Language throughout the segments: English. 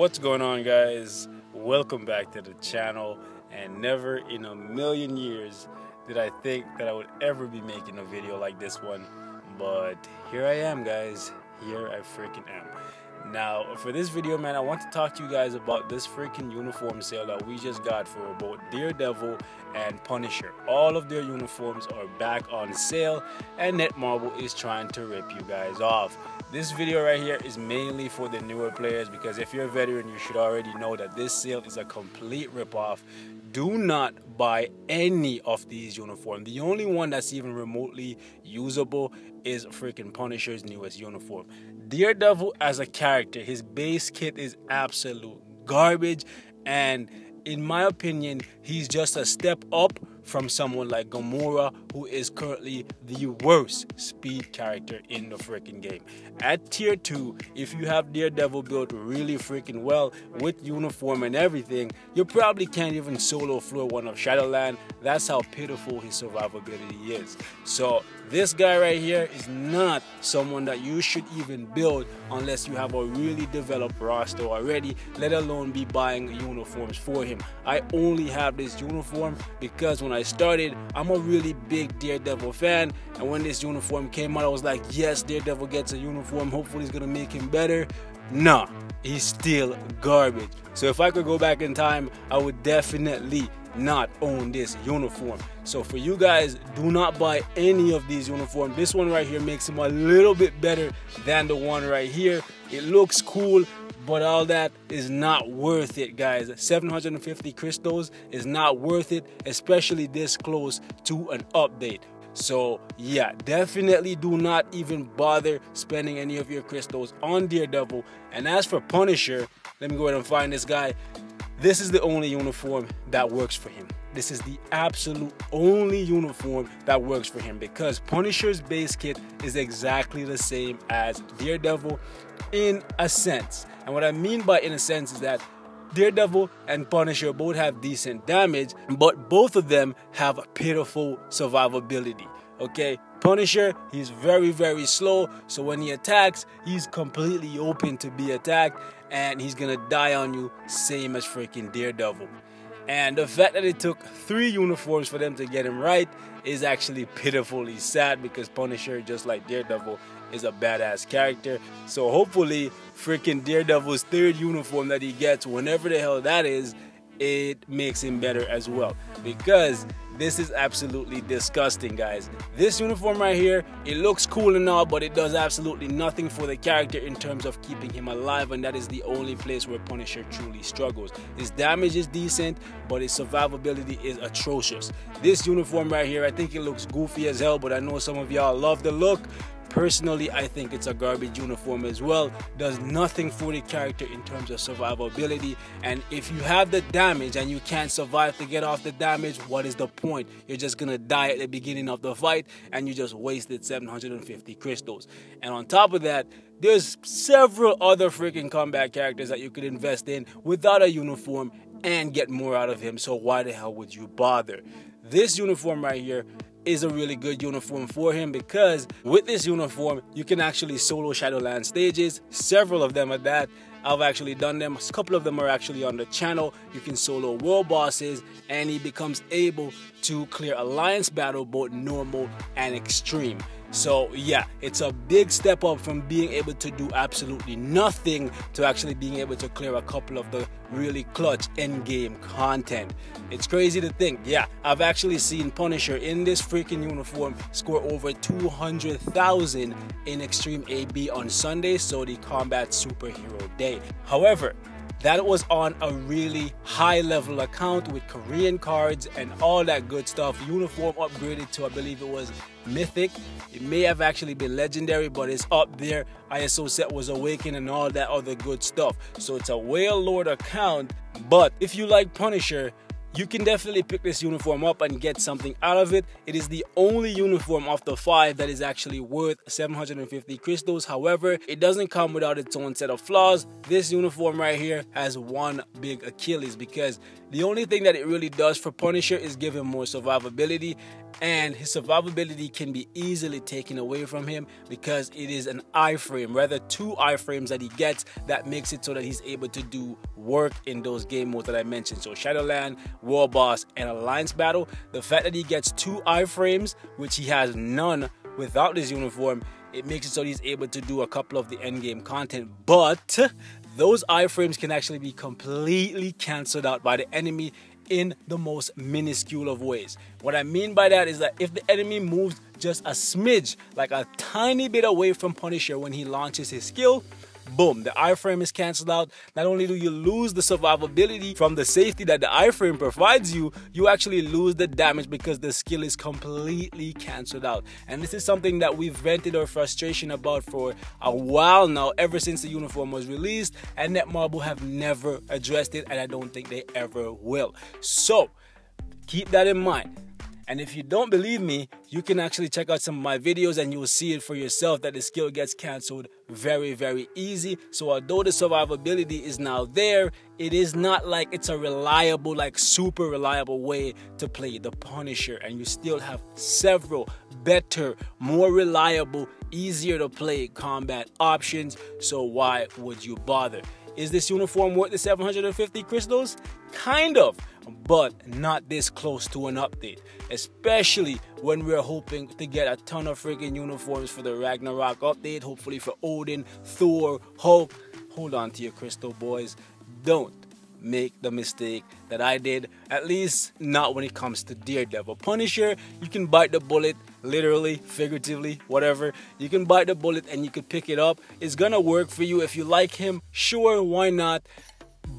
What's going on, guys? Welcome back to the channel. And never in a million years did I think that I would ever be making a video like this one, but here I am, guys. Here I freaking am. Now for this video, man, I want to talk to you guys about this freaking uniform sale that we just got for both Daredevil and Punisher. All of their uniforms are back on sale and Netmarble is trying to rip you guys off. This video right here is mainly for the newer players, because if you're a veteran, you should already know that this sale is a complete rip-off. Do not buy any of these uniforms. The only one that's even remotely usable is freaking Punisher's newest uniform. Daredevil as a character, his base kit is absolute garbage, and in my opinion, he's just a step up from someone like Gamora, who is currently the worst speed character in the freaking game. At tier 2, if you have Daredevil built really freaking well with uniform and everything, you probably can't even solo floor 1 of Shadowland. That's how pitiful his survivability is. So this guy right here is not someone that you should even build unless you have a really developed roster already, let alone be buying uniforms for him. I only have this uniform because when I started, I'm a really big Daredevil fan, and when this uniform came out, I was like, yes, Daredevil gets a uniform, hopefully it's gonna make him better. Nah, he's still garbage. So if I could go back in time, I would definitely not own this uniform. So for you guys, do not buy any of these uniforms. This one right here makes him a little bit better than the one right here. It looks cool, but all that is not worth it, guys. 750 crystals is not worth it, especially this close to an update. So yeah, definitely do not even bother spending any of your crystals on Daredevil. And as for Punisher, let me go ahead and find this guy. This is the only uniform that works for him. This is the absolute only uniform that works for him, because Punisher's base kit is exactly the same as Daredevil in a sense. And what I mean by in a sense is that Daredevil and Punisher both have decent damage, but both of them have pitiful survivability. Okay, Punisher, he's very slow, so when he attacks, he's completely open to be attacked, and he's gonna die on you, same as freaking Daredevil. And the fact that it took 3 uniforms for them to get him right is actually pitifully sad, because Punisher, just like Daredevil, is a badass character. So hopefully freaking Daredevil's 3rd uniform that he gets, whenever the hell that is, it makes him better as well, because this is absolutely disgusting, guys. This uniform right here, it looks cool and all, but it does absolutely nothing for the character in terms of keeping him alive, and that is the only place where Punisher truly struggles. His damage is decent, but his survivability is atrocious. This uniform right here, I think it looks goofy as hell, but I know some of y'all love the look. Personally, I think it's a garbage uniform as well. Does nothing for the character in terms of survivability. And if you have the damage and you can't survive to get off the damage, what is the point? You're just gonna die at the beginning of the fight, and you just wasted 750 crystals. And on top of that, there's several other freaking combat characters that you could invest in without a uniform and get more out of him. So why the hell would you bother? This uniform right here is a really good uniform for him, because with this uniform you can actually solo Shadowland stages, several of them at that. I've actually done them. A couple of them are actually on the channel. You can solo world bosses, and he becomes able to clear alliance battle, both normal and extreme. So yeah, it's a big step up from being able to do absolutely nothing to actually being able to clear a couple of the really clutch end-game content. It's crazy to think. Yeah, I've actually seen Punisher in this freaking uniform score over 200,000 in Extreme AB on Sunday, so the Combat Superhero Day. However, that was on a really high level account with Korean cards and all that good stuff. Uniform upgraded to, I believe it was Mythic. It may have actually been Legendary, but it's up there. ISO set was Awakened and all that other good stuff. So it's a Whale Lord account. But if you like Punisher, you can definitely pick this uniform up and get something out of it. It is the only uniform of the 5 that is actually worth 750 crystals. However, it doesn't come without its own set of flaws. This uniform right here has one big Achilles, because the only thing that it really does for Punisher is give him more survivability, and his survivability can be easily taken away from him because it is an iframe, rather 2 iframes that he gets that makes it so that he's able to do work in those game modes that I mentioned. So Shadowland, War Boss, and Alliance Battle. The fact that he gets 2 iframes, which he has none without this uniform, it makes it so he's able to do a couple of the endgame content, but those iframes can actually be completely cancelled out by the enemy in the most minuscule of ways. What I mean by that is that if the enemy moves just a smidge, like a tiny bit away from Punisher when he launches his skill, boom, the iframe is cancelled out. Not only do you lose the survivability from the safety that the iframe provides you, you actually lose the damage because the skill is completely cancelled out. And this is something that we've vented our frustration about for a while now, ever since the uniform was released, and Netmarble have never addressed it, and I don't think they ever will. So keep that in mind. And if you don't believe me, you can actually check out some of my videos and you'll see it for yourself that the skill gets cancelled very, very easy. So although the survivability is now there, it is not like it's a reliable, like super reliable way to play the Punisher. And you still have several better, more reliable, easier to play combat options. So why would you bother? Is this uniform worth the 750 crystals? Kind of, but not this close to an update. Especially when we're hoping to get a ton of freaking uniforms for the Ragnarok update, hopefully for Odin, Thor, Hulk. Hold on to your crystal, boys. Don't make the mistake that I did, at least not when it comes to Daredevil. Punisher, you can bite the bullet, literally, figuratively, whatever. You can bite the bullet and you can pick it up. It's gonna work for you if you like him, sure, why not?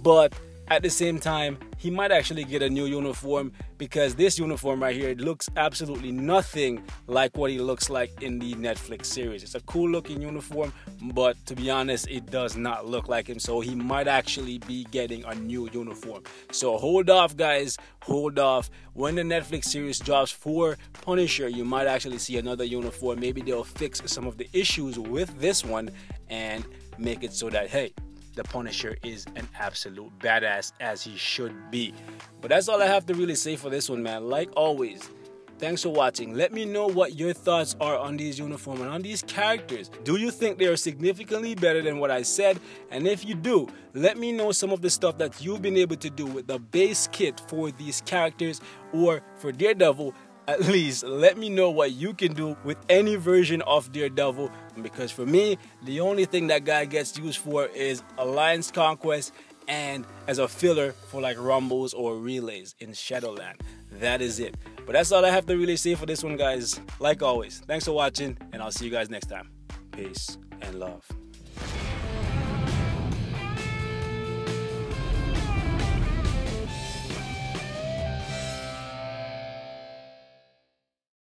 But at the same time, he might actually get a new uniform, because this uniform right here, it looks absolutely nothing like what he looks like in the Netflix series. It's a cool looking uniform, but to be honest, it does not look like him. So he might actually be getting a new uniform. So hold off, guys, hold off. When the Netflix series drops for Punisher, you might actually see another uniform. Maybe they'll fix some of the issues with this one and make it so that, hey, the Punisher is an absolute badass, as he should be. But that's all I have to really say for this one, man. Like always, thanks for watching. Let me know what your thoughts are on these uniforms and on these characters. Do you think they are significantly better than what I said? And if you do, let me know some of the stuff that you've been able to do with the base kit for these characters, or for Daredevil. At least let me know what you can do with any version of Daredevil, because for me, the only thing that guy gets used for is Alliance Conquest and as a filler for like rumbles or relays in Shadowland. That is it. But that's all I have to really say for this one, guys. Like always, thanks for watching, and I'll see you guys next time. Peace and love.